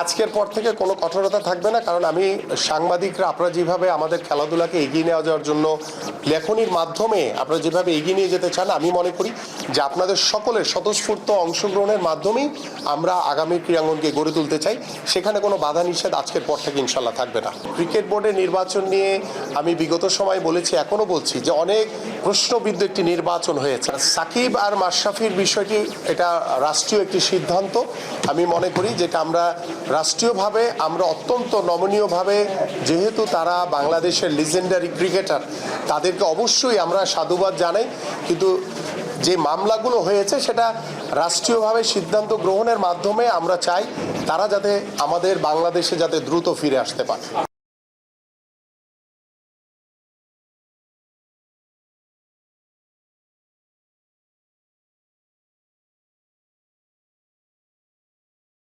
আজকের পর থেকে কোনো কঠোরতা থাকবে না, কারণ আমি সাংবাদিকরা আপনারা যেভাবে আমাদের খেলাধুলাকে এগিয়ে নেওয়া যাওয়ার জন্য লেখনির মাধ্যমে আপনারা যেভাবে এগিয়ে নিয়ে যেতে চান, আমি মনে করি যে আপনাদের সকলের স্বতঃস্ফূর্ত অংশগ্রহণের মাধ্যমেই আমরা আগামী ক্রীড়াঙ্গনকে গড়ে তুলতে চাই। সেখানে কোনো বাধা নিষেধ আজকের পর থেকে ইনশাল্লাহ থাকবে না। ক্রিকেট বোর্ডের নির্বাচন নিয়ে আমি বিগত সময় বলেছি, এখনও বলছি যে অনেক প্রশ্নবিদ্ধ একটি নির্বাচন হয়েছে। সাকিব আর মাশরাফির বিষয়টি এটা রাষ্ট্রীয় একটি সিদ্ধান্ত। আমি মনে করি যেটা আমরা রাষ্ট্রীয়ভাবে আমরা অত্যন্ত নমনীয়ভাবে, যেহেতু তারা বাংলাদেশের লিজেন্ডারি ক্রিকেটার, তাদেরকে অবশ্যই আমরা সাধুবাদ জানাই, কিন্তু যে মামলাগুলো হয়েছে সেটা রাষ্ট্রীয়ভাবে সিদ্ধান্ত গ্রহণের মাধ্যমে আমরা চাই তারা যাতে আমাদের বাংলাদেশে যাতে দ্রুত ফিরে আসতে পারে।